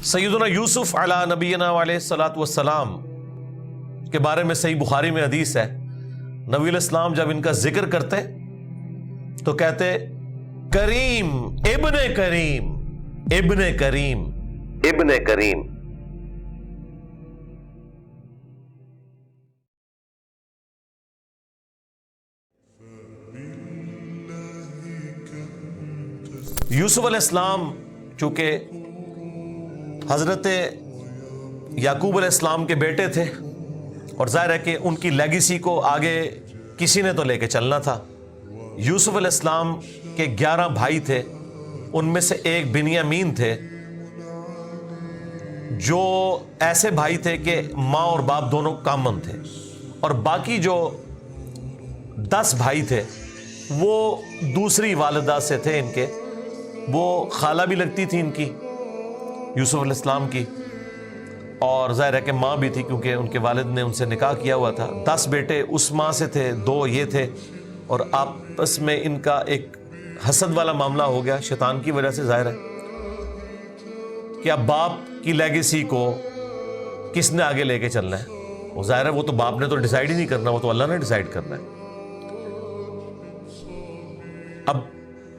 سیدنا یوسف علی نبینا علیہ الصلوۃ والسلام کے بارے میں صحیح بخاری میں حدیث ہے، نبی علیہ السلام جب ان کا ذکر کرتے تو کہتے کریم ابن کریم ابن کریم ابن کریم۔ یوسف علیہ السلام چونکہ حضرت یعقوب علیہ السلام کے بیٹے تھے اور ظاہر ہے کہ ان کی لیگیسی کو آگے کسی نے تو لے کے چلنا تھا۔ یوسف علیہ السلام کے 11 بھائی تھے، ان میں سے ایک بنیامین تھے جو ایسے بھائی تھے کہ ماں اور باپ دونوں کامن تھے، اور باقی جو 10 بھائی تھے وہ دوسری والدہ سے تھے ان کے، وہ خالہ بھی لگتی تھی ان کی یوسف علیہ السلام کی، اور ظاہر ہے کہ ماں بھی تھی کیونکہ ان کے والد نے ان سے نکاح کیا ہوا تھا۔ 10 بیٹے اس ماں سے تھے، 2 یہ تھے، اور آپس میں ان کا ایک حسد والا معاملہ ہو گیا شیطان کی وجہ سے۔ ظاہر ہے کہ اب باپ کی لیگیسی کو کس نے آگے لے کے چلنا ہے، وہ ظاہر ہے وہ تو باپ نے تو ڈیسائیڈ ہی نہیں کرنا، وہ تو اللہ نے ڈیسائیڈ کرنا ہے۔ اب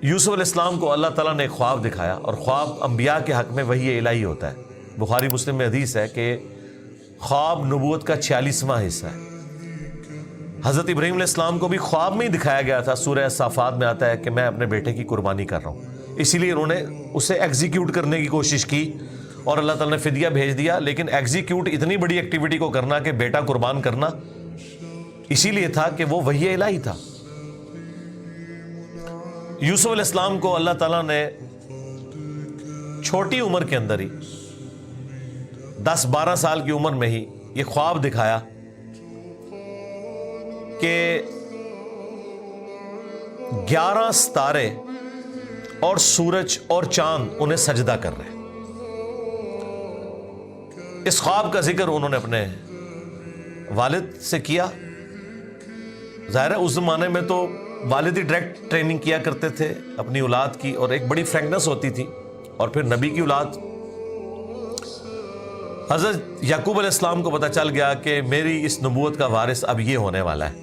یوسف علیہ السلام کو اللہ تعالیٰ نے ایک خواب دکھایا، اور خواب انبیاء کے حق میں وحی الہی ہوتا ہے۔ بخاری مسلم میں حدیث ہے کہ خواب نبوت کا 46واں حصہ ہے۔ حضرت ابراہیم علیہ السلام کو بھی خواب میں ہی دکھایا گیا تھا، سورہ صافات میں آتا ہے کہ میں اپنے بیٹے کی قربانی کر رہا ہوں، اسی لیے انہوں نے اسے ایگزیکیوٹ کرنے کی کوشش کی اور اللہ تعالیٰ نے فدیہ بھیج دیا، لیکن ایگزیکیوٹ اتنی بڑی ایکٹیویٹی کو کرنا کہ بیٹا قربان کرنا، اسی لیے تھا کہ وہ وحی الہی تھا۔ یوسف علیہ السلام کو اللہ تعالیٰ نے چھوٹی عمر کے اندر ہی 10-12 سال کی عمر میں ہی یہ خواب دکھایا کہ 11 ستارے اور سورج اور چاند انہیں سجدہ کر رہے ہیں۔ اس خواب کا ذکر انہوں نے اپنے والد سے کیا۔ ظاہر ہے اس زمانے میں تو والد ہی ڈائریکٹ ٹریننگ کیا کرتے تھے اپنی اولاد کی، اور ایک بڑی فرینکنس ہوتی تھی، اور پھر نبی کی اولاد۔ حضرت یعقوب علیہ السلام کو پتہ چل گیا کہ میری اس نبوت کا وارث اب یہ ہونے والا ہے،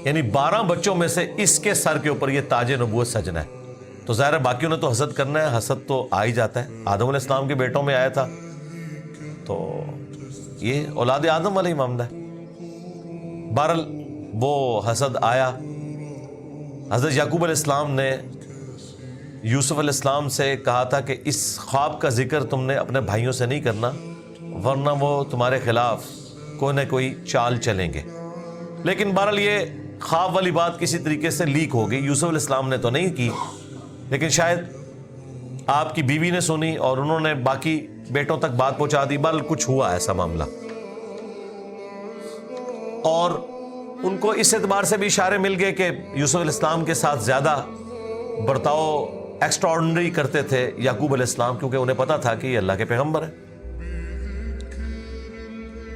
یعنی 12 بچوں میں سے اس کے سر کے اوپر یہ تاج نبوت سجنا ہے۔ تو ظاہر ہے باقیوں نے تو حسد کرنا ہے، حسد تو آ ہی جاتا ہے، آدم علیہ السلام کے بیٹوں میں آیا تھا، تو یہ اولاد آدم والا ہی معاملہ ہے۔ بہرحال وہ حسد آیا۔ حضرت یعقوب علیہ السلام نے یوسف علیہ السلام سے کہا تھا کہ اس خواب کا ذکر تم نے اپنے بھائیوں سے نہیں کرنا، ورنہ وہ تمہارے خلاف کوئی نہ کوئی چال چلیں گے۔ لیکن بہرحال یہ خواب والی بات کسی طریقے سے لیک ہو گئی، یوسف علیہ السلام نے تو نہیں کی، لیکن شاید آپ کی بیوی نے سنی اور انہوں نے باقی بیٹوں تک بات پہنچا دی۔ بہرحال کچھ ہوا ایسا معاملہ، اور ان کو اس اعتبار سے بھی اشارے مل گئے کہ یوسف علیہ السلام کے ساتھ زیادہ برتاؤ ایکسٹرا آرڈنری کرتے تھے یعقوب علیہ السلام، کیونکہ انہیں پتا تھا کہ یہ اللہ کے پیغمبر ہیں،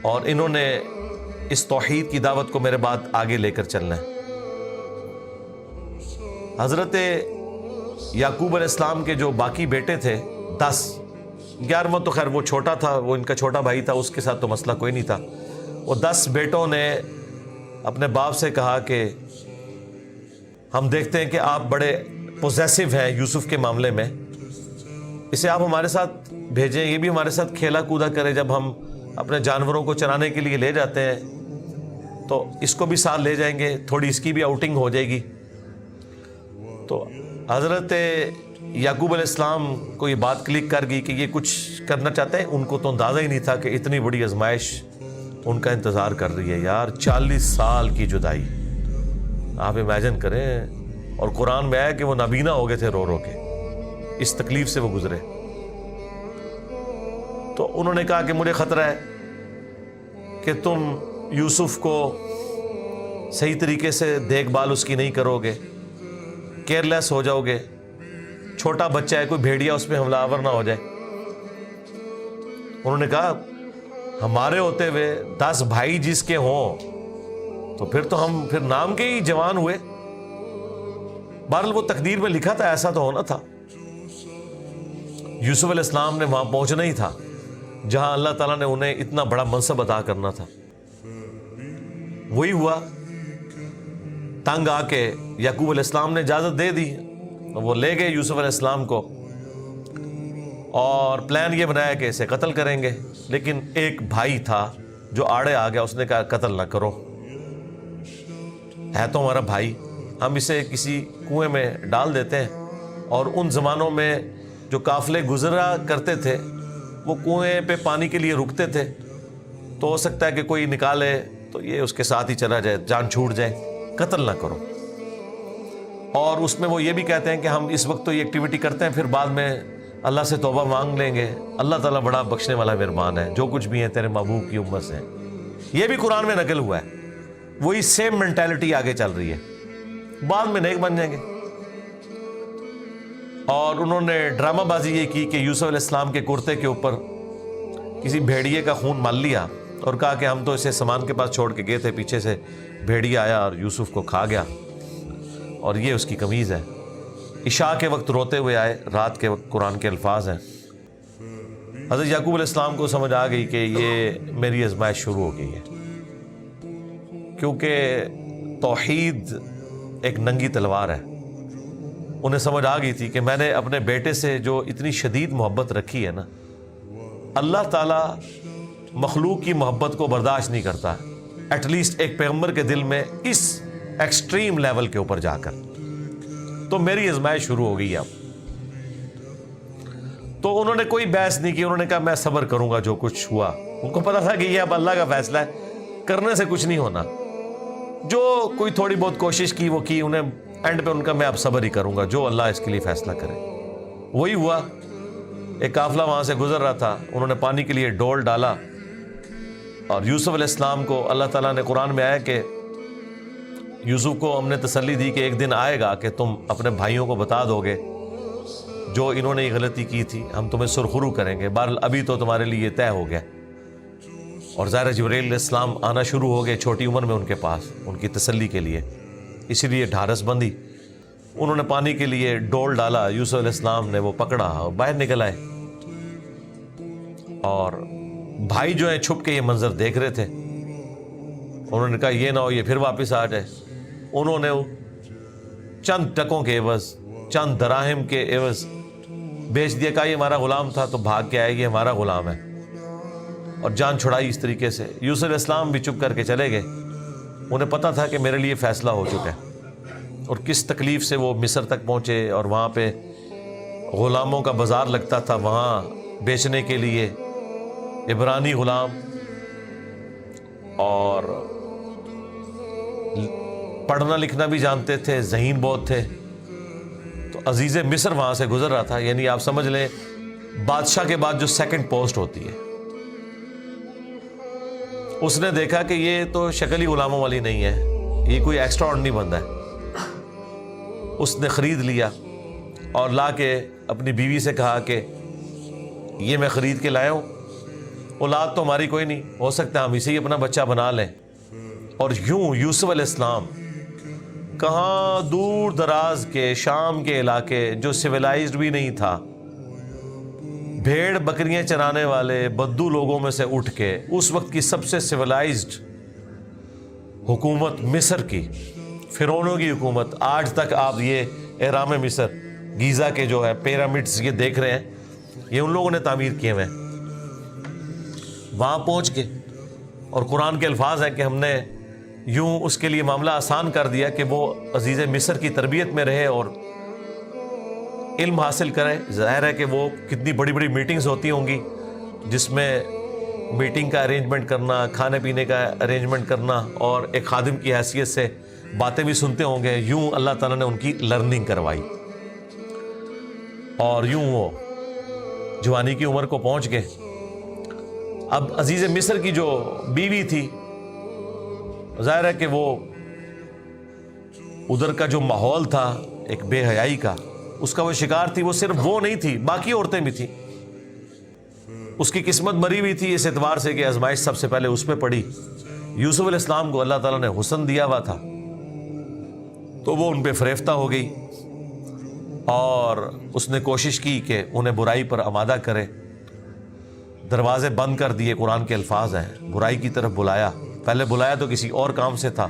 اور انہوں نے اس توحید کی دعوت کو میرے بعد آگے لے کر چلنا ہے۔ حضرت یعقوب علیہ السلام کے جو باقی بیٹے تھے 10، 11واں تو خیر وہ چھوٹا تھا، وہ ان کا چھوٹا بھائی تھا، اس کے ساتھ تو مسئلہ کوئی نہیں تھا۔ وہ 10 بیٹوں نے اپنے باپ سے کہا کہ ہم دیکھتے ہیں کہ آپ بڑے پوزیسو ہیں یوسف کے معاملے میں، اسے آپ ہمارے ساتھ بھیجیں، یہ بھی ہمارے ساتھ کھیلا کودا کرے، جب ہم اپنے جانوروں کو چرانے کے لیے لے جاتے ہیں تو اس کو بھی ساتھ لے جائیں گے، تھوڑی اس کی بھی آؤٹنگ ہو جائے گی۔ تو حضرت یعقوب علیہ السلام کو یہ بات کلک کر گئی کہ یہ کچھ کرنا چاہتے ہیں، ان کو تو اندازہ ہی نہیں تھا کہ اتنی بڑی آزمائش ان کا انتظار کر رہی ہے۔ یار 40 سال کی جدائی آپ امیجن کریں، اور قرآن میں آیا کہ وہ نابینا ہو گئے تھے رو رو کے، اس تکلیف سے وہ گزرے۔ تو انہوں نے کہا کہ مجھے خطرہ ہے کہ تم یوسف کو صحیح طریقے سے دیکھ بھال اس کی نہیں کرو گے، کیئر لیس ہو جاؤ گے، چھوٹا بچہ ہے، کوئی بھیڑیا اس پہ حملہ آور نہ ہو جائے۔ انہوں نے کہا ہمارے ہوتے ہوئے 10 بھائی جس کے ہوں تو پھر تو ہم پھر نام کے ہی جوان ہوئے۔ بہرحال وہ تقدیر میں لکھا تھا، ایسا تو ہونا تھا۔ یوسف علیہ السلام نے وہاں پہنچنا ہی تھا، جہاں اللہ تعالیٰ نے انہیں اتنا بڑا منصب عطا کرنا تھا۔ وہی ہوا، تنگ آ کے یعقوب علیہ السلام نے اجازت دے دی، وہ لے گئے یوسف علیہ السلام کو اور پلان یہ بنایا کہ اسے قتل کریں گے، لیکن ایک بھائی تھا جو آڑے آ گیا، اس نے کہا قتل نہ کرو، ہے تو ہمارا بھائی، ہم اسے کسی کنویں میں ڈال دیتے ہیں۔ اور ان زمانوں میں جو قافلے گزرا کرتے تھے وہ کنویں پہ پانی کے لیے رکتے تھے، تو ہو سکتا ہے کہ کوئی نکالے تو یہ اس کے ساتھ ہی چلا جائے، جان چھوٹ جائے، قتل نہ کرو۔ اور اس میں وہ یہ بھی کہتے ہیں کہ ہم اس وقت تو یہ ایکٹیویٹی کرتے ہیں، پھر بعد میں اللہ سے توبہ مانگ لیں گے، اللہ تعالیٰ بڑا بخشنے والا مہربان ہے، جو کچھ بھی ہے تیرے محبوب کی امت سے۔ یہ بھی قرآن میں نقل ہوا ہے، وہی سیم مینٹیلٹی آگے چل رہی ہے، بعد میں نیک بن جائیں گے۔ اور انہوں نے ڈرامہ بازی یہ کی کہ یوسف علیہ السلام کے کرتے کے اوپر کسی بھیڑیے کا خون مال لیا اور کہا کہ ہم تو اسے سامان کے پاس چھوڑ کے گئے تھے، پیچھے سے بھیڑیا آیا اور یوسف کو کھا گیا، اور یہ اس کی قمیض ہے۔ عشاء کے وقت روتے ہوئے آئے، رات کے وقت قرآن کے الفاظ ہیں۔ حضرت یعقوب علیہ السلام کو سمجھ آ گئی کہ یہ میری آزمائش شروع ہو گئی ہے، کیونکہ توحید ایک ننگی تلوار ہے۔ انہیں سمجھ آ گئی تھی کہ میں نے اپنے بیٹے سے جو اتنی شدید محبت رکھی ہے نا، اللہ تعالیٰ مخلوق کی محبت کو برداشت نہیں کرتا، ایٹ لیسٹ ایک پیغمبر کے دل میں اس ایکسٹریم لیول کے اوپر جا کر۔ تو میری آزمائش شروع ہو گئی اب۔ تو انہوں نے کوئی بحث نہیں کی، انہوں نے کہا میں صبر کروں گا جو کچھ ہوا۔ ان کو پتا تھا کہ یہ اب اللہ کا فیصلہ ہے، کرنے سے کچھ نہیں ہونا، جو کوئی تھوڑی بہت کوشش کی وہ کی، انہیں اینڈ پہ ان کا میں اب صبر ہی کروں گا، جو اللہ اس کے لیے فیصلہ کرے۔ وہی ہوا، ایک قافلہ وہاں سے گزر رہا تھا، انہوں نے پانی کے لیے ڈول ڈالا اور یوسف علیہ السلام کو اللہ تعالیٰ نے قرآن میں آیا کہ یوسف کو ہم نے تسلی دی کہ ایک دن آئے گا کہ تم اپنے بھائیوں کو بتا دو گے جو انہوں نے یہ غلطی کی تھی، ہم تمہیں سرخرو کریں گے، بہرحال ابھی تو تمہارے لیے طے ہو گیا۔ اور جبرائیل علیہ السلام آنا شروع ہو گئے چھوٹی عمر میں ان کے پاس، ان کی تسلی کے لیے، اسی لیے ڈھارس بندی۔ انہوں نے پانی کے لیے ڈول ڈالا، یوسف علیہ السلام نے وہ پکڑا اور باہر نکل آئے، اور بھائی جو ہیں چھپ کے یہ منظر دیکھ رہے تھے۔ انہوں نے کہا یہ نہ ہو یہ پھر واپس آ جائے۔ انہوں نے چند ٹکوں کے عوض، چند دراہم کے عوض بیچ دیا، کہا یہ ہمارا غلام تھا، تو بھاگ کے آئے، یہ ہمارا غلام ہے، اور جان چھڑائی اس طریقے سے۔ یوسف علیہ السلام بھی چپ کر کے چلے گئے، انہیں پتہ تھا کہ میرے لیے فیصلہ ہو چکا ہے، اور کس تکلیف سے وہ مصر تک پہنچے، اور وہاں پہ غلاموں کا بازار لگتا تھا، وہاں بیچنے کے لیے عبرانی غلام، اور پڑھنا لکھنا بھی جانتے تھے، ذہین بہت تھے۔ تو عزیز مصر وہاں سے گزر رہا تھا، یعنی آپ سمجھ لیں بادشاہ کے بعد جو سیکنڈ پوسٹ ہوتی ہے۔ اس نے دیکھا کہ یہ تو شکل ہی غلاموں والی نہیں ہے، یہ کوئی ایکسٹرا آرڈنری بندہ ہے۔ اس نے خرید لیا اور لا کے اپنی بیوی سے کہا کہ یہ میں خرید کے لایا ہوں، اولاد تو ہماری کوئی نہیں، ہو سکتا ہے ہم اسے ہی اپنا بچہ بنا لیں۔ اور یوں یوسف علیہ السلام کہاں دور دراز کے شام کے علاقے جو سویلائزڈ بھی نہیں تھا، بھیڑ بکریاں چرانے والے بدو لوگوں میں سے اٹھ کے اس وقت کی سب سے سویلائزڈ حکومت مصر کی، فرعونوں کی حکومت، آج تک آپ یہ اہرام مصر گیزا کے جو ہے پیرامڈز یہ دیکھ رہے ہیں، یہ ان لوگوں نے تعمیر کیے ہوئے ہیں۔ وہاں پہنچ کے، اور قرآن کے الفاظ ہیں کہ ہم نے یوں اس کے لیے معاملہ آسان کر دیا کہ وہ عزیز مصر کی تربیت میں رہے اور علم حاصل کرے۔ ظاہر ہے کہ وہ کتنی بڑی بڑی میٹنگز ہوتی ہوں گی، جس میں میٹنگ کا ارینجمنٹ کرنا، کھانے پینے کا ارینجمنٹ کرنا، اور ایک خادم کی حیثیت سے باتیں بھی سنتے ہوں گے۔ یوں اللہ تعالیٰ نے ان کی لرننگ کروائی، اور یوں وہ جوانی کی عمر کو پہنچ گئے۔ اب عزیز مصر کی جو بیوی تھی، ظاہر ہے کہ وہ ادھر کا جو ماحول تھا ایک بے حیائی کا، اس کا وہ شکار تھی۔ وہ صرف وہ نہیں تھی، باقی عورتیں بھی تھیں۔ اس کی قسمت مری ہوئی تھی اس اعتبار سے کہ آزمائش سب سے پہلے اس پہ پڑی۔ یوسف علیہ السلام کو اللہ تعالیٰ نے حسن دیا ہوا تھا، تو وہ ان پہ فریفتہ ہو گئی، اور اس نے کوشش کی کہ انہیں برائی پر آمادہ کرے۔ دروازے بند کر دیے، قرآن کے الفاظ ہیں، برائی کی طرف بلایا، پہلے بلایا تو کسی اور کام سے تھا،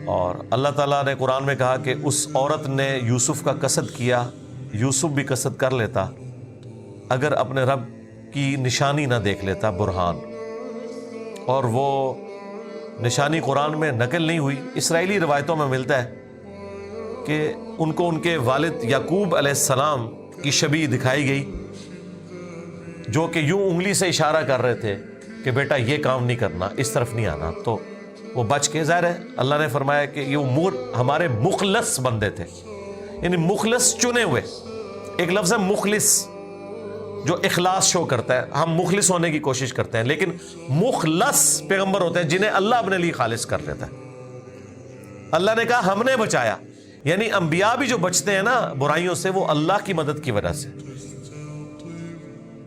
اور اللہ تعالیٰ نے قرآن میں کہا کہ اس عورت نے یوسف کا قصد کیا، یوسف بھی قصد کر لیتا اگر اپنے رب کی نشانی نہ دیکھ لیتا، برہان، اور وہ نشانی قرآن میں نقل نہیں ہوئی، اسرائیلی روایتوں میں ملتا ہے کہ ان کو ان کے والد یعقوب علیہ السلام کی شبیہ دکھائی گئی، جو کہ یوں انگلی سے اشارہ کر رہے تھے کہ بیٹا یہ کام نہیں کرنا، اس طرف نہیں آنا، تو وہ بچ کے، ظاہر ہے اللہ نے فرمایا کہ یہ ہمارے مخلص بندے تھے، یعنی مخلص چنے ہوئے، ایک لفظ ہے مخلص جو اخلاص شو کرتا ہے، ہم مخلص ہونے کی کوشش کرتے ہیں، لیکن مخلص پیغمبر ہوتے ہیں جنہیں اللہ اپنے لیے خالص کر لیتا ہے۔ اللہ نے کہا ہم نے بچایا، یعنی انبیاء بھی جو بچتے ہیں نا برائیوں سے، وہ اللہ کی مدد کی وجہ سے۔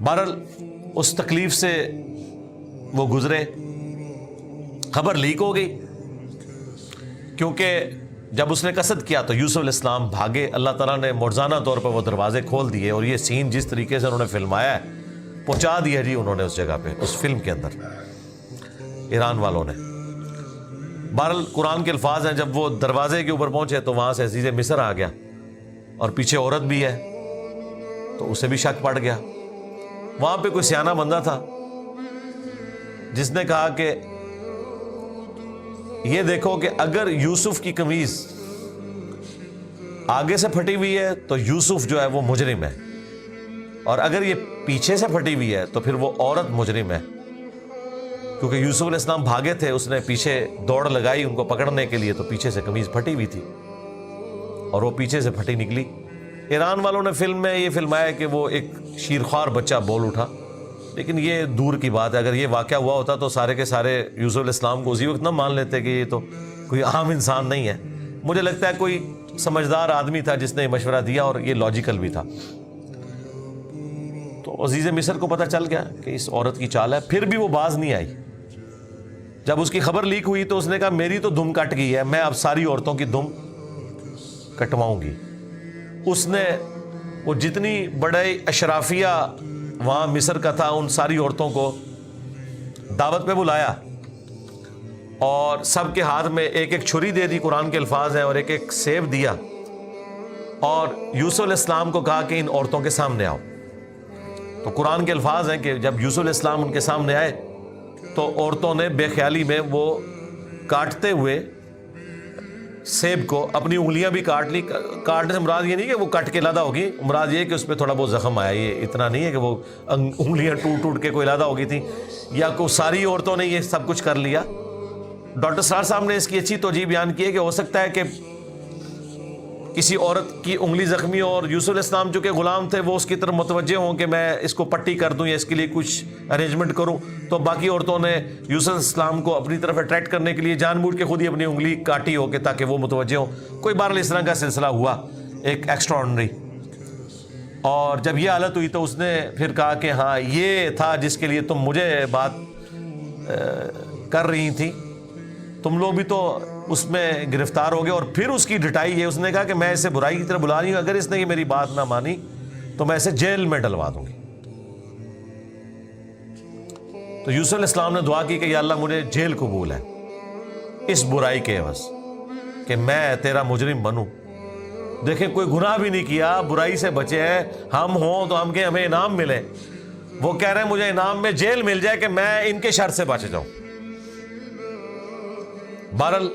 بہرحال اس تکلیف سے وہ گزرے، خبر لیک ہو گئی، کیونکہ جب اس نے قصد کیا تو یوسف علیہ السلام بھاگے، اللہ تعالیٰ نے معجزانہ طور پر وہ دروازے کھول دیے، اور یہ سین جس طریقے سے انہوں نے فلمایا ہے پہنچا دیا جی انہوں نے اس جگہ پہ، اس فلم کے اندر ایران والوں نے۔ بہرحال قرآن کے الفاظ ہیں، جب وہ دروازے کے اوپر پہنچے تو وہاں سے عزیز مصر آ گیا، اور پیچھے عورت بھی ہے تو اسے بھی شک پڑ گیا۔ وہاں پہ کوئی سیانہ بندہ تھا جس نے کہا کہ یہ دیکھو کہ اگر یوسف کی قمیض آگے سے پھٹی ہوئی ہے تو یوسف جو ہے وہ مجرم ہے، اور اگر یہ پیچھے سے پھٹی ہوئی ہے تو پھر وہ عورت مجرم ہے، کیونکہ یوسف علیہ السلام بھاگے تھے، اس نے پیچھے دوڑ لگائی ان کو پکڑنے کے لیے، تو پیچھے سے قمیض پھٹی ہوئی تھی اور وہ پیچھے سے پھٹی نکلی۔ ایران والوں نے فلم میں یہ فلمایا کہ وہ ایک شیرخوار بچہ بول اٹھا، لیکن یہ دور کی بات ہے، اگر یہ واقعہ ہوا ہوتا تو سارے کے سارے یوسف علیہ السلام کو اسی وقت نہ مان لیتے کہ یہ تو کوئی عام انسان نہیں ہے۔ مجھے لگتا ہے کوئی سمجھدار آدمی تھا جس نے یہ مشورہ دیا، اور یہ لاجیکل بھی تھا۔ تو عزیز مصر کو پتہ چل گیا کہ اس عورت کی چال ہے، پھر بھی وہ باز نہیں آئی۔ جب اس کی خبر لیک ہوئی تو اس نے کہا میری تو دم کٹ گئی ہے، میں اب ساری عورتوں کی دم کٹواؤں گی۔ اس نے وہ جتنی بڑے اشرافیہ وہاں مصر کا تھا ان ساری عورتوں کو دعوت پہ بلایا، اور سب کے ہاتھ میں ایک ایک چھری دے دی، قرآن کے الفاظ ہیں، اور ایک ایک سیب دیا، اور یوسف علیہ السلام کو کہا کہ ان عورتوں کے سامنے آؤ۔ تو قرآن کے الفاظ ہیں کہ جب یوسف علیہ السلام ان کے سامنے آئے تو عورتوں نے بے خیالی میں وہ کاٹتے ہوئے سیب کو اپنی انگلیاں بھی کاٹ لی۔ کاٹنے سے مراد یہ نہیں کہ وہ کٹ کے علیحدہ ہوگی، مراد یہ کہ اس پہ تھوڑا بہت زخم آیا، یہ اتنا نہیں ہے کہ وہ انگلیاں ٹوٹ ٹوٹ کے کوئی علیحدہ ہو گئی تھیں، یا کوئی ساری عورتوں نے یہ سب کچھ کر لیا۔ ڈاکٹر سرار صاحب نے اس کی اچھی توجیہ بیان کی ہے کہ ہو سکتا ہے کہ کسی عورت کی انگلی زخمی ہو، اور یوسف علیہ السلام جو کہ غلام تھے وہ اس کی طرف متوجہ ہوں کہ میں اس کو پٹی کر دوں یا اس کے لیے کچھ ارینجمنٹ کروں، تو باقی عورتوں نے یوسف علیہ السلام کو اپنی طرف اٹریکٹ کرنے کے لیے جان بوجھ کے خود ہی اپنی انگلی کاٹی ہو کہ تاکہ وہ متوجہ ہوں۔ کوئی بہرحال اس طرح کا سلسلہ ہوا ایک ایکسٹرا آرڈنری، اور جب یہ حالت ہوئی تو اس نے پھر کہا کہ ہاں یہ تھا جس کے لیے تم مجھے بات کر رہی تھی، تم لوگ بھی تو اس میں گرفتار ہو گئے۔ اور پھر اس کی ڈٹائی ہے، اس نے کہا کہ میں اسے برائی کی طرف بلا رہی ہوں، اگر اس نے یہ میری بات نہ مانی تو میں اسے جیل میں ڈلوا دوں گی۔ تو یوسف علیہ السلام نے دعا کی کہ یا اللہ مجھے جیل قبول ہے اس برائی کے عوض، کہ میں تیرا مجرم بنوں۔ دیکھیں کوئی گناہ بھی نہیں کیا، برائی سے بچے ہیں، ہم ہوں تو ہم کہ ہمیں انعام ملے، وہ کہہ رہے ہیں مجھے انعام میں جیل مل جائے کہ میں ان کے شر سے بچ جاؤں۔ بہرحال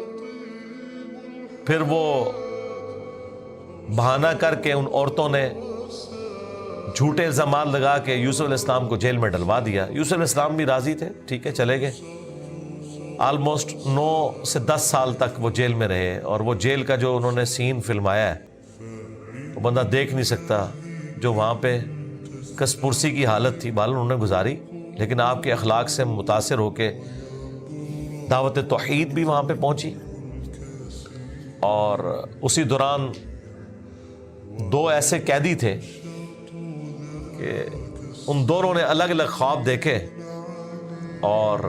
پھر وہ بہانہ کر کے ان عورتوں نے جھوٹے الزامات لگا کے یوسف علیہ السلام کو جیل میں ڈلوا دیا۔ یوسف علیہ السلام بھی راضی تھے، ٹھیک ہے چلے گئے۔ آلموسٹ 9 سے 10 سال تک وہ جیل میں رہے، اور وہ جیل کا جو انہوں نے سین فلمایا ہے وہ بندہ دیکھ نہیں سکتا، جو وہاں پہ کس پرسی کی حالت تھی بہرحال انہوں نے گزاری، لیکن آپ کے اخلاق سے متاثر ہو کے دعوت توحید بھی وہاں پہ پہنچی۔ اور اسی دوران 2 ایسے قیدی تھے کہ ان دونوں نے الگ الگ خواب دیکھے، اور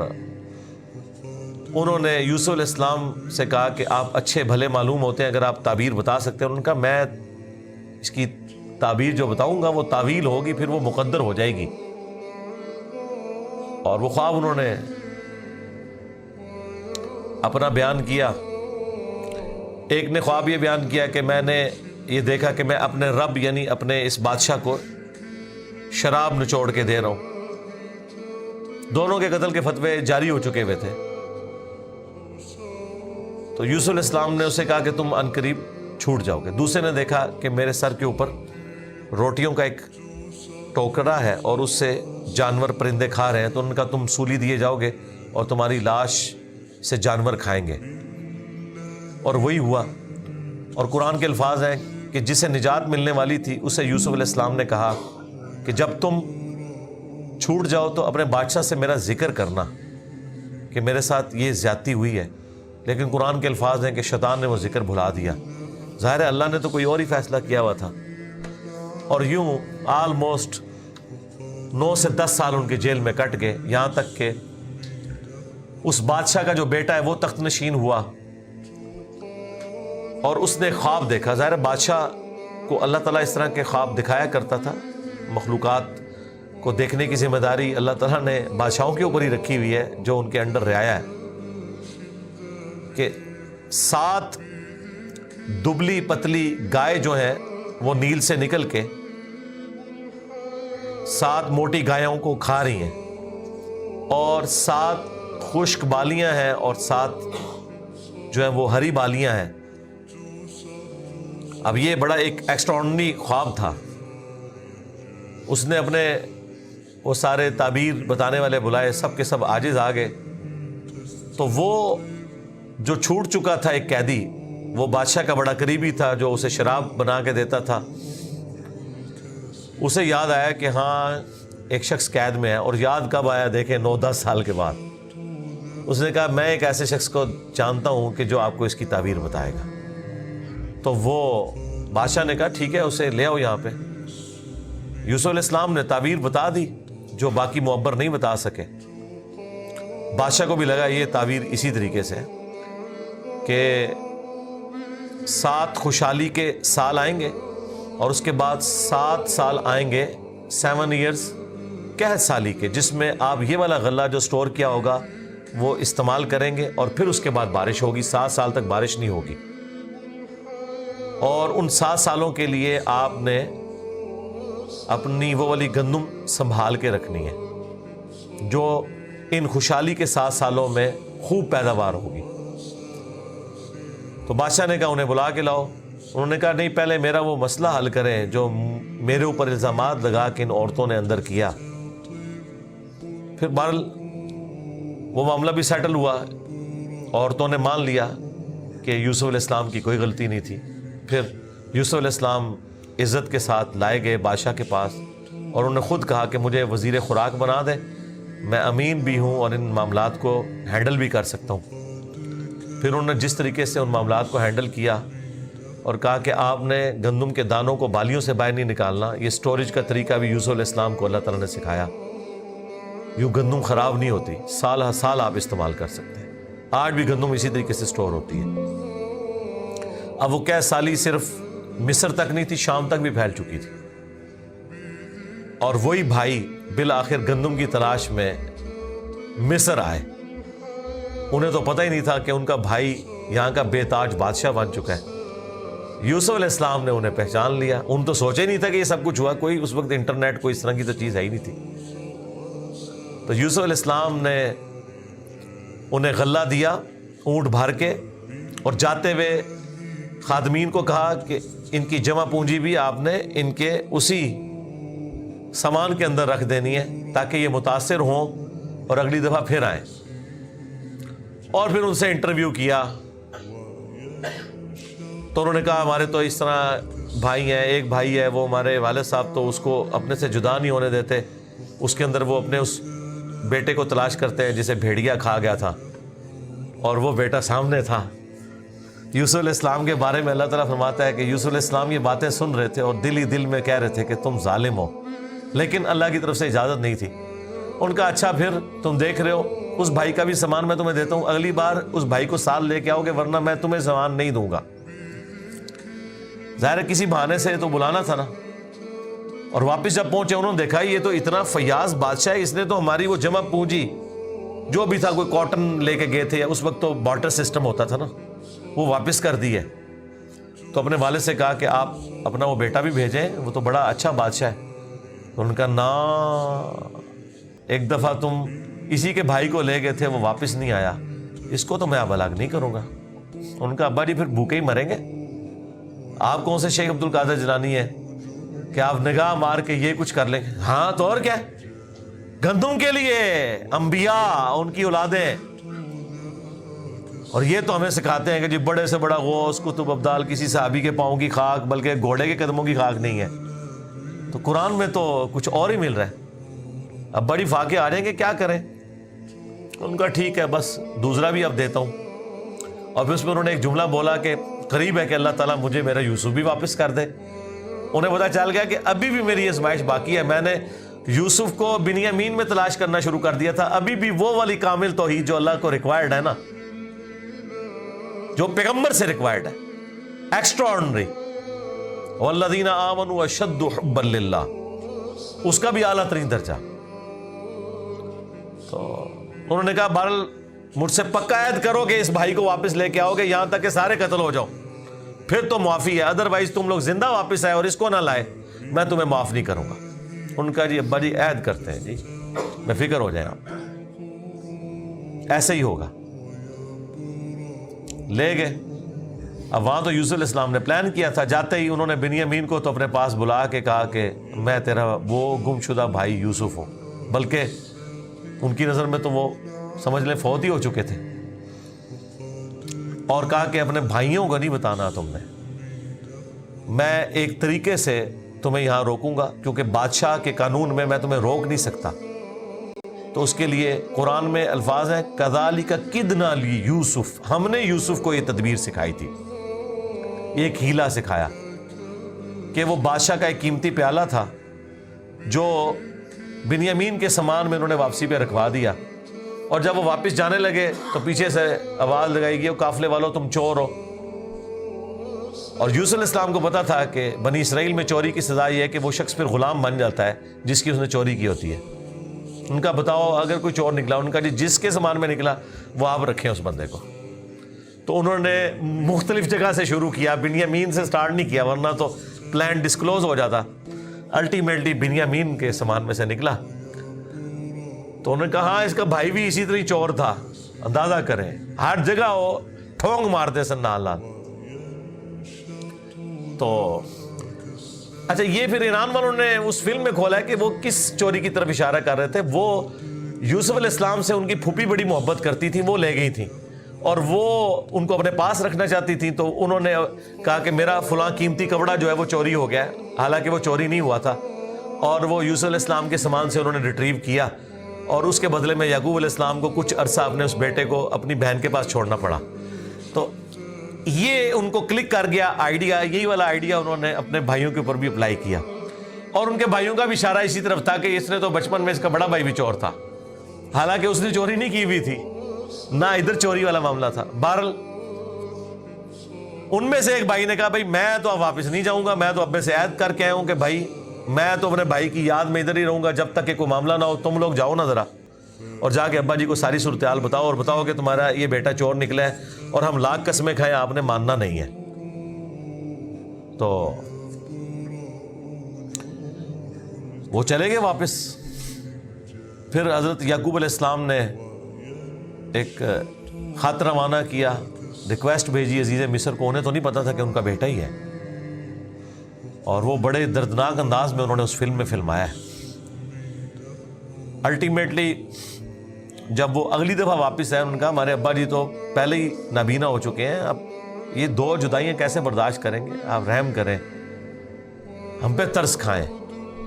انہوں نے یوسف علیہ السلام سے کہا کہ آپ اچھے بھلے معلوم ہوتے ہیں، اگر آپ تعبیر بتا سکتے ہیں۔ انہوں نے کہا میں اس کی تعبیر جو بتاؤں گا وہ تعویل ہوگی، پھر وہ مقدر ہو جائے گی، اور وہ خواب انہوں نے اپنا بیان کیا. ایک نے خواب یہ بیان کیا کہ میں نے یہ دیکھا کہ میں اپنے رب یعنی اپنے اس بادشاہ کو شراب نچوڑ کے دے رہا ہوں. دونوں کے قتل کے فتوے جاری ہو چکے ہوئے تھے. تو یوسف علیہ السلام نے اسے کہا کہ تم عنقریب چھوٹ جاؤ گے. دوسرے نے دیکھا کہ میرے سر کے اوپر روٹیوں کا ایک ٹوکرا ہے اور اس سے جانور پرندے کھا رہے ہیں, تو ان کا تم سولی دیے جاؤ گے اور تمہاری لاش سے جانور کھائیں گے. اور وہی ہوا. اور قرآن کے الفاظ ہیں کہ جسے نجات ملنے والی تھی اسے یوسف علیہ السلام نے کہا کہ جب تم چھوٹ جاؤ تو اپنے بادشاہ سے میرا ذکر کرنا کہ میرے ساتھ یہ زیادتی ہوئی ہے. لیکن قرآن کے الفاظ ہیں کہ شیطان نے وہ ذکر بھلا دیا. ظاہر ہے اللہ نے تو کوئی اور ہی فیصلہ کیا ہوا تھا. اور یوں آلموسٹ 9 سے 10 سال ان کے جیل میں کٹ گئے, یہاں تک کہ اس بادشاہ کا جو بیٹا ہے وہ تخت نشین ہوا اور اس نے خواب دیکھا. ظاہر بادشاہ کو اللہ تعالیٰ اس طرح کے خواب دکھایا کرتا تھا. مخلوقات کو دیکھنے کی ذمہ داری اللہ تعالیٰ نے بادشاہوں کے اوپر ہی رکھی ہوئی ہے جو ان کے انڈر رعایا ہے. کہ 7 دبلی پتلی گائے جو ہیں وہ نیل سے نکل کے 7 موٹی گایوں کو کھا رہی ہیں اور 7 خشک بالیاں ہیں اور 7 جو ہیں وہ ہری بالیاں ہیں. اب یہ بڑا ایک ایکسٹراڈنری خواب تھا. اس نے اپنے وہ سارے تعبیر بتانے والے بلائے, سب کے سب عاجز آ گئے. تو وہ جو چھوٹ چکا تھا ایک قیدی, وہ بادشاہ کا بڑا قریبی تھا جو اسے شراب بنا کے دیتا تھا, اسے یاد آیا کہ ہاں ایک شخص قید میں ہے. اور یاد کب آیا دیکھیں 9-10 سال کے بعد. اس نے کہا میں ایک ایسے شخص کو جانتا ہوں کہ جو آپ کو اس کی تعبیر بتائے گا. تو وہ بادشاہ نے کہا ٹھیک ہے اسے لے آؤ یہاں پہ. یوسف علیہ السلام نے تعبیر بتا دی جو باقی معبر نہیں بتا سکے. بادشاہ کو بھی لگا یہ تعبیر اسی طریقے سے کہ 7 خوشحالی کے سال آئیں گے اور اس کے بعد 7 سال آئیں گے 7 ایئرز قحط سالی کے, جس میں آپ یہ والا غلہ جو سٹور کیا ہوگا وہ استعمال کریں گے اور پھر اس کے بعد بارش ہوگی. 7 سال تک بارش نہیں ہوگی. اور ان 7 سالوں کے لیے آپ نے اپنی وہ والی گندم سنبھال کے رکھنی ہے جو ان خوشحالی کے 7 سالوں میں خوب پیداوار ہوگی. تو بادشاہ نے کہا انہیں بلا کے لاؤ. انہوں نے کہا نہیں پہلے میرا وہ مسئلہ حل کریں جو میرے اوپر الزامات لگا کے ان عورتوں نے اندر کیا. پھر بہرحال وہ معاملہ بھی سیٹل ہوا. عورتوں نے مان لیا کہ یوسف علیہ السلام کی کوئی غلطی نہیں تھی. پھر یوسف علیہ السلام عزت کے ساتھ لائے گئے بادشاہ کے پاس اور انہوں نے خود کہا کہ مجھے وزیر خوراک بنا دے, میں امین بھی ہوں اور ان معاملات کو ہینڈل بھی کر سکتا ہوں. پھر انہوں نے جس طریقے سے ان معاملات کو ہینڈل کیا اور کہا کہ آپ نے گندم کے دانوں کو بالیوں سے باہر نہیں نکالنا. یہ سٹوریج کا طریقہ بھی یوسف علیہ السلام کو اللہ تعالیٰ نے سکھایا. یوں گندم خراب نہیں ہوتی, سال ہر سال آپ استعمال کر سکتے ہیں. آج بھی گندم اسی طریقے سے سٹور ہوتی ہے. اب وہ قحط سالی صرف مصر تک نہیں تھی, شام تک بھی پھیل چکی تھی. اور وہی بھائی بالآخر گندم کی تلاش میں مصر آئے. انہیں تو پتہ ہی نہیں تھا کہ ان کا بھائی یہاں کا بے تاج بادشاہ بن چکا ہے. یوسف علیہ السلام نے انہیں پہچان لیا. ان تو سوچے نہیں تھا کہ یہ سب کچھ ہوا. کوئی اس وقت انٹرنیٹ کوئی اس طرح کی تو چیز ہے ہی نہیں تھی. تو یوسف علیہ السلام نے انہیں غلہ دیا اونٹ بھر کے, اور جاتے ہوئے خادمین کو کہا کہ ان کی جمع پونجی بھی آپ نے ان کے اسی سامان کے اندر رکھ دینی ہے تاکہ یہ متاثر ہوں اور اگلی دفعہ پھر آئیں. اور پھر ان سے انٹرویو کیا تو انہوں نے کہا ہمارے تو اس طرح بھائی ہیں, ایک بھائی ہے وہ ہمارے والد صاحب تو اس کو اپنے سے جدا نہیں ہونے دیتے, اس کے اندر وہ اپنے اس بیٹے کو تلاش کرتے ہیں جسے بھیڑیا کھا گیا تھا, اور وہ بیٹا سامنے تھا. یوسف علیہ السلام کے بارے میں اللہ تعالیٰ فرماتا ہے کہ یوسف علیہ السلام یہ باتیں سن رہے تھے اور دل ہی دل میں کہہ رہے تھے کہ تم ظالم ہو, لیکن اللہ کی طرف سے اجازت نہیں تھی. ان کا اچھا پھر تم دیکھ رہے ہو اس بھائی کا بھی سامان میں تمہیں دیتا ہوں, اگلی بار اس بھائی کو ساتھ لے کے آؤ گے ورنہ میں تمہیں سامان نہیں دوں گا. ظاہر ہے کسی بہانے سے تو بلانا تھا نا. اور واپس جب پہنچے انہوں نے دیکھا یہ تو اتنا فیاض بادشاہ ہے، اس نے تو ہماری وہ جمع پونجی جو بھی تھا، کوئی کاٹن لے کے گئے تھے، اس وقت تو بارٹر سسٹم ہوتا تھا نا، وہ واپس کر دی ہے۔ تو اپنے والد سے کہا کہ آپ اپنا وہ بیٹا بھی بھیجیں، وہ تو بڑا اچھا بادشاہ ہے۔ تو ان کا نا ایک دفعہ تم اسی کے بھائی کو لے گئے تھے، وہ واپس نہیں آیا، اس کو تو میں اب الگ نہیں کروں گا۔ ان کا ابا جی پھر بھوکے ہی مریں گے، آپ کون سے شیخ عبد القادر جیلانی ہے کہ آپ نگاہ مار کے یہ کچھ کر لیں گے؟ ہاں تو اور کیا، گندم کے لیے انبیاء، ان کی اولادیں، اور یہ تو ہمیں سکھاتے ہیں کہ جی بڑے سے بڑا غوث قطب ابدال کسی صحابی کے پاؤں کی خاک بلکہ گھوڑے کے قدموں کی خاک نہیں ہے۔ تو قرآن میں تو کچھ اور ہی مل رہا ہے۔ اب بڑی فاقے آ جائیں گے، کیا کریں؟ ان کا ٹھیک ہے، بس دوسرا بھی اب دیتا ہوں۔ اور پھر اس میں انہوں نے ایک جملہ بولا کہ قریب ہے کہ اللہ تعالیٰ مجھے میرا یوسف بھی واپس کر دے۔ انہیں پتا چل گیا کہ ابھی بھی میری آزمائش باقی ہے، میں نے یوسف کو بنیامین میں تلاش کرنا شروع کر دیا تھا، ابھی بھی وہ والی کامل توحید جو اللہ کو ریکوائرڈ ہے نا، جو پیغمبر سے ریکوائرڈ ہے، ایکسٹرا آرڈنری، والذین آمنوا اشد حبا للہ، اس کا بھی اعلیٰ ترین درجہ۔ تو انہوں نے کہا بہرحال مجھ سے پکا عہد کرو کہ اس بھائی کو واپس لے کے آؤ گے یہاں تک کہ سارے قتل ہو جاؤ، پھر تو معافی ہے، ادروائز تم لوگ زندہ واپس آئے اور اس کو نہ لائے میں تمہیں معاف نہیں کروں گا۔ ان کا جی ابا جی عہد کرتے ہیں جی، بے فکر ہو جائیں آپ، ایسے ہی ہوگا۔ لے گئے۔ اب وہاں تو یوسف علیہ السلام نے پلان کیا تھا، جاتے ہی انہوں نے بنیامین کو تو اپنے پاس بلا کے کہا کہ میں تیرا وہ گم شدہ بھائی یوسف ہوں، بلکہ ان کی نظر میں تو وہ سمجھ لیں فوت ہی ہو چکے تھے، اور کہا کہ اپنے بھائیوں کو نہیں بتانا تم نے، میں ایک طریقے سے تمہیں یہاں روکوں گا کیونکہ بادشاہ کے قانون میں تمہیں روک نہیں سکتا۔ تو اس کے لیے قرآن میں الفاظ ہیں کذالک کدنا لی یوسف، ہم نے یوسف کو یہ تدبیر سکھائی تھی، ایک ہیلا سکھایا کہ وہ بادشاہ کا ایک قیمتی پیالہ تھا جو بنیامین کے سامان میں انہوں نے واپسی پہ رکھوا دیا، اور جب وہ واپس جانے لگے تو پیچھے سے آواز لگائی گئی قافلے والوں تم چور ہو۔ اور یوسف علیہ السلام کو پتا تھا کہ بنی اسرائیل میں چوری کی سزا یہ ہے کہ وہ شخص پھر غلام بن جاتا ہے جس کی اس نے چوری کی ہوتی ہے۔ ان کا بتاؤ اگر کوئی چور نکلا، ان کا جی جس کے سامان میں نکلا وہ آپ رکھیں اس بندے کو۔ تو انہوں نے مختلف جگہ سے شروع کیا، بنیامین سے سٹارٹ نہیں کیا ورنہ تو پلان ڈسکلوز ہو جاتا۔ الٹیمیٹلی بنیامین کے سامان میں سے نکلا، تو انہوں نے کہا ہاں اس کا بھائی بھی اسی طرح چور تھا، اندازہ کریں ہر جگہ وہ ٹھونگ مارتے سن نال نال۔ تو اچھا یہ پھر ایران والوں نے اس فلم میں کھولا ہے کہ وہ کس چوری کی طرف اشارہ کر رہے تھے۔ وہ یوسف علیہ السلام سے ان کی پھوپھی بڑی محبت کرتی تھی، وہ لے گئی تھی اور وہ ان کو اپنے پاس رکھنا چاہتی تھی، تو انہوں نے کہا کہ میرا فلاں قیمتی کپڑا جو ہے وہ چوری ہو گیا ہے، حالانکہ وہ چوری نہیں ہوا تھا، اور وہ یوسف علیہ السلام کے سامان سے انہوں نے ریٹریو کیا، اور اس کے بدلے میں یعقوب علیہ السلام کو کچھ عرصہ اپنے اس بیٹے کو اپنی بہن کے پاس چھوڑنا پڑا۔ تو یہ ان کو کلک کر گیا آئیڈیا، یہی والا آئیڈیا انہوں نے اپنے بھائیوں کے اوپر بھی اپلائی کیا، اور ان کے بھائیوں کا بھی اشارہ اسی طرف تھا کہ اس نے تو بچپن میں اس کا بڑا بھائی بھی چور تھا، حالانکہ اس نے چوری نہیں کی ہوئی تھی، نہ ادھر چوری والا معاملہ تھا۔ بہرحال ان میں سے ایک بھائی نے کہا بھائی میں تو اب واپس نہیں جاؤں گا، میں تو ابے سے عہد کر کے آیا ہوں کہ بھائی میں تو اپنے بھائی کی یاد میں ادھر ہی رہوں گا جب تک کہ کوئی معاملہ نہ ہو، تم لوگ جاؤ نا ذرا اور جا کے ابا جی کو ساری صورتحال بتاؤ، اور بتاؤ کہ تمہارا یہ بیٹا چور نکلا ہے اور ہم لاکھ قسمیں کھائیں آپ نے ماننا نہیں ہے۔ تو وہ چلے گئے واپس۔ پھر حضرت یعقوب علیہ السلام نے ایک خط روانہ کیا، ریکویسٹ بھیجی عزیز مصر کو، انہیں تو نہیں پتا تھا کہ ان کا بیٹا ہی ہے، اور وہ بڑے دردناک انداز میں انہوں نے اس فلم میں فلمایا ہے۔ الٹیمیٹلی جب وہ اگلی دفعہ واپس آئے، انہوں نے کہا ہمارے ابا جی تو پہلے ہی نابینا ہو چکے ہیں، اب یہ دو جدائیاں کیسے برداشت کریں گے، آپ رحم کریں، ہم پہ ترس کھائیں۔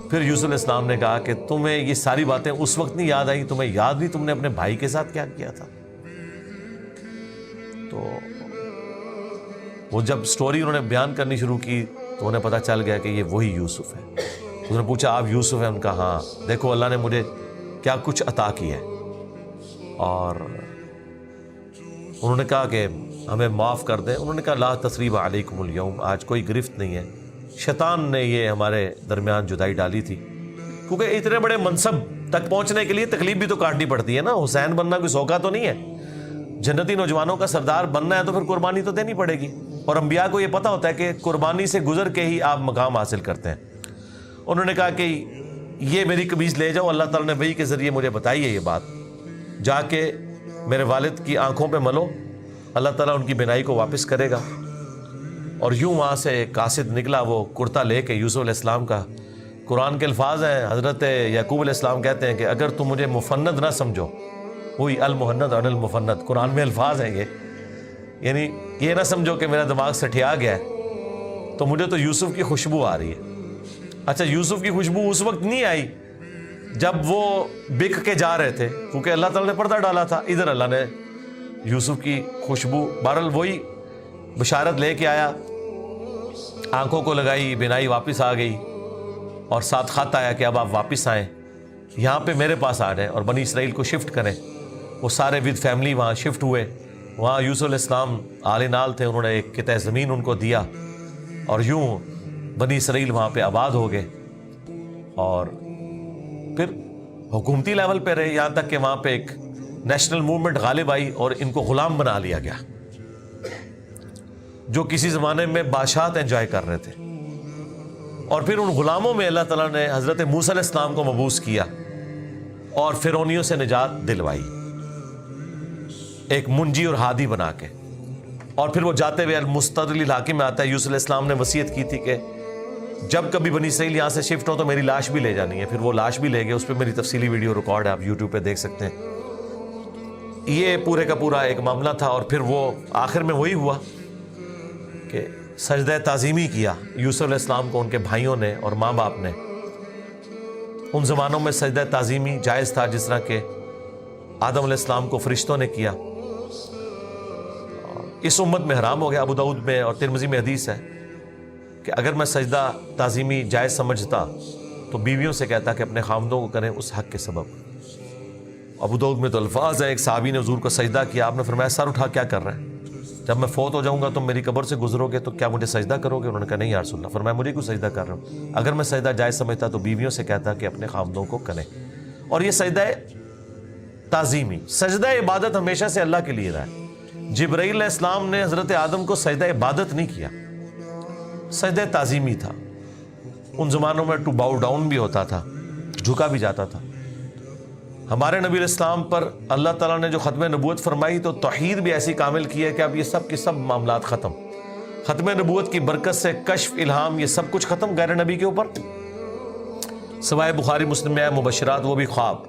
پھر یوسف علیہ السلام نے کہا کہ تمہیں یہ ساری باتیں اس وقت نہیں یاد آئی، تمہیں یاد نہیں تم نے اپنے بھائی کے ساتھ کیا کیا تھا؟ تو وہ جب سٹوری انہوں نے بیان کرنی شروع کی تو انہیں پتہ چل گیا کہ یہ وہی یوسف ہے۔ انہوں نے پوچھا آپ یوسف ہیں؟ ان کا ہاں، دیکھو اللہ نے مجھے کیا کچھ عطا کیا ہے، اور انہوں نے کہا کہ ہمیں معاف کر دیں۔ انہوں نے کہا لا تثریب علیکم اليوم، آج کوئی گرفت نہیں ہے، شیطان نے یہ ہمارے درمیان جدائی ڈالی تھی، کیونکہ اتنے بڑے منصب تک پہنچنے کے لیے تکلیف بھی تو کاٹنی پڑتی ہے نا. حسین بننا کوئی سوکھا تو نہیں ہے. جنتی نوجوانوں کا سردار بننا ہے تو پھر قربانی تو دینی پڑے گی. اور انبیاء کو یہ پتہ ہوتا ہے کہ قربانی سے گزر کے ہی آپ مقام حاصل کرتے ہیں. انہوں نے کہا کہ یہ میری قمیض لے جاؤ. اللہ تعالیٰ نے وحی کے ذریعے مجھے بتائی ہے یہ بات. جا کے میرے والد کی آنکھوں پہ ملو، اللہ تعالیٰ ان کی بینائی کو واپس کرے گا. اور یوں وہاں سے ایک قاصد نکلا، وہ کرتا لے کے یوسف علیہ السلام کا. قرآن کے الفاظ ہیں، حضرت یعقوب علیہ السلام کہتے ہیں کہ اگر تم مجھے مفند نہ سمجھو، وہی المحند عن المفند، قرآن میں الفاظ ہیں یہ، یعنی یہ نہ سمجھو کہ میرا دماغ سٹھیا گیا ہے، تو مجھے تو یوسف کی خوشبو آ رہی ہے. اچھا یوسف کی خوشبو اس وقت نہیں آئی جب وہ بک کے جا رہے تھے، کیونکہ اللہ تعالیٰ نے پردہ ڈالا تھا. ادھر اللہ نے یوسف کی خوشبو، بہرحال وہی بشارت لے کے آیا، آنکھوں کو لگائی، بینائی واپس آ گئی، اور ساتھ خط آیا کہ اب آپ واپس آئیں، یہاں پہ میرے پاس آ جائیں اور بنی اسرائیل کو شفٹ کریں. وہ سارے ود فیملی وہاں شفٹ ہوئے. وہاں یوسف علیہ السلام آل نال تھے، انہوں نے ایک قطعہ زمین ان کو دیا، اور یوں بنی اسرائیل وہاں پہ آباد ہو گئے. اور پھر حکومتی لیول پہ رہے، یہاں تک کہ وہاں پہ ایک نیشنل موومنٹ غالب آئی اور ان کو غلام بنا لیا گیا، جو کسی زمانے میں بادشاہت انجوائے کر رہے تھے. اور پھر ان غلاموں میں اللہ تعالیٰ نے حضرت موسیٰ علیہ السلام کو مبعوث کیا اور فرعونیوں سے نجات دلوائی، ایک منجی اور ہادی بنا کے. اور پھر وہ جاتے ہوئے المستدل الحاکم میں آتا ہے، یوسف علیہ السلام نے وصیت کی تھی کہ جب کبھی بنی اسرائیل یہاں سے شفٹ ہو تو میری لاش بھی لے جانی ہے. پھر وہ لاش بھی لے گئے، اس پہ میری تفصیلی ویڈیو ریکارڈ ہے، آپ یوٹیوب پہ دیکھ سکتے ہیں. یہ پورے کا پورا ایک معاملہ تھا. اور پھر وہ آخر میں وہی ہوا کہ سجدہ تعظیمی کیا یوسف علیہ السلام کو ان کے بھائیوں نے اور ماں باپ نے. ان زمانوں میں سجدہ تعظیمی جائز تھا، جس طرح کہ آدم علیہ السلام کو فرشتوں نے کیا. اس امت میں حرام ہو گیا. ابو داؤد میں اور ترمذی میں حدیث ہے کہ اگر میں سجدہ تعظیمی جائز سمجھتا تو بیویوں سے کہتا کہ اپنے خامدوں کو کریں اس حق کے سبب. ابو داؤد میں تو الفاظ ہیں، ایک صحابی نے حضور کو سجدہ کیا، آپ نے فرمایا سر اٹھا کیا کر رہے ہیں؟ جب میں فوت ہو جاؤں گا تم میری قبر سے گزرو گے تو کیا مجھے سجدہ کرو گے؟ انہوں نے کہا نہیں یا رسول اللہ. فرمایا مجھے کیوں سجدہ کر رہا ہوں؟ اگر میں سجدہ جائز سمجھتا تو بیویوں سے کہتا کہ اپنے خامدوں کو کریں. اور یہ سجدہ تعظیمی، سجدہ عبادت ہمیشہ سے اللہ کے لیے رہا ہے. جبرائیل علیہ السلام نے حضرت آدم کو سجدہ عبادت نہیں کیا، سجدہ تعظیمی تھا. ان زمانوں میں ٹو باؤ ڈاؤن بھی ہوتا تھا، جھکا بھی جاتا تھا. ہمارے نبی علیہ السلام پر اللہ تعالیٰ نے جو ختم نبوت فرمائی تو توحید بھی ایسی کامل کی ہے کہ اب یہ سب کے سب معاملات ختم. ختم نبوت کی برکت سے کشف، الہام، یہ سب کچھ ختم غیر نبی کے اوپر، سوائے بخاری مسلم میں مبشرات، وہ بھی خواب.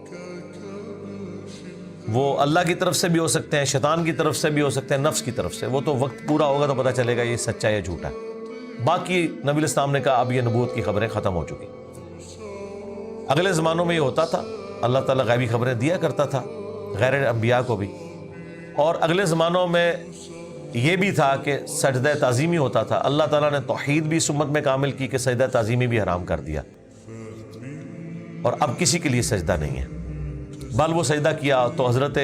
وہ اللہ کی طرف سے بھی ہو سکتے ہیں، شیطان کی طرف سے بھی ہو سکتے ہیں، نفس کی طرف سے. وہ تو وقت پورا ہوگا تو پتہ چلے گا یہ سچا یا جھوٹا. باقی نبی علیہ السلام نے کہا اب یہ نبوت کی خبریں ختم ہو چکی. اگلے زمانوں میں یہ ہوتا تھا، اللہ تعالیٰ غیبی خبریں دیا کرتا تھا غیر انبیاء کو بھی. اور اگلے زمانوں میں یہ بھی تھا کہ سجدہ تعظیمی ہوتا تھا. اللہ تعالیٰ نے توحید بھی اس امت میں کامل کی کہ سجدہ تعظیمی بھی حرام کر دیا، اور اب کسی کے لیے سجدہ نہیں ہے. بل وہ سجدہ کیا تو حضرت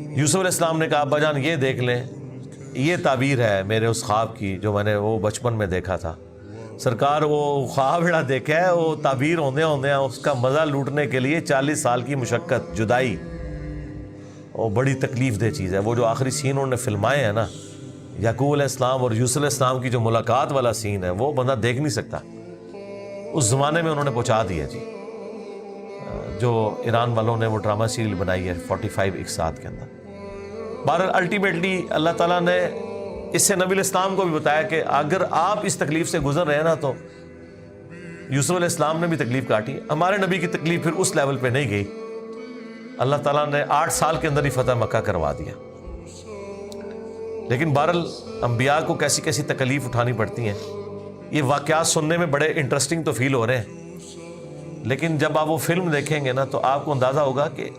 یوسف علیہ السلام نے کہا ابا جان یہ دیکھ لیں، یہ تعبیر ہے میرے اس خواب کی جو میں نے وہ بچپن میں دیکھا تھا. سرکار وہ خواب بڑا دیکھا ہے، وہ تعبیر ہوندے اس کا مزہ لوٹنے کے لیے 40 سال کی مشقت، جدائی، وہ بڑی تکلیف دہ چیز ہے. وہ جو آخری سین انہوں نے فلمائے ہیں نا، یعقوب علیہ السلام اور یوسف علیہ السلام کی جو ملاقات والا سین ہے، وہ بندہ دیکھ نہیں سکتا. اس زمانے میں انہوں نے پہنچا دیا جی. جو ایران والوں نے وہ ڈرامہ سیریل بنائی ہے 45 اقساط کے اندر. بہرحال الٹیمیٹلی اللہ تعالیٰ نے اس سے نبی علیہ السلام کو بھی بتایا کہ اگر آپ اس تکلیف سے گزر رہے ہیں نا تو یوسف علیہ السلام نے بھی تکلیف کاٹی. ہمارے نبی کی تکلیف پھر اس لیول پہ نہیں گئی. اللہ تعالیٰ نے 8 سال کے اندر ہی فتح مکہ کروا دیا. لیکن بہرحال انبیاء کو کیسی کیسی تکلیف اٹھانی پڑتی ہیں. یہ واقعات سننے میں بڑے انٹرسٹنگ تو فیل ہو رہے ہیں، لیکن جب آپ وہ فلم دیکھیں گے نا تو آپ کو اندازہ ہوگا کہ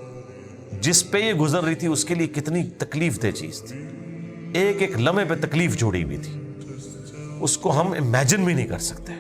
جس پہ یہ گزر رہی تھی اس کے لیے کتنی تکلیف دہ چیز تھی. ایک ایک لمحے پہ تکلیف جوڑی ہوئی تھی، اس کو ہم امیجن بھی نہیں کر سکتے.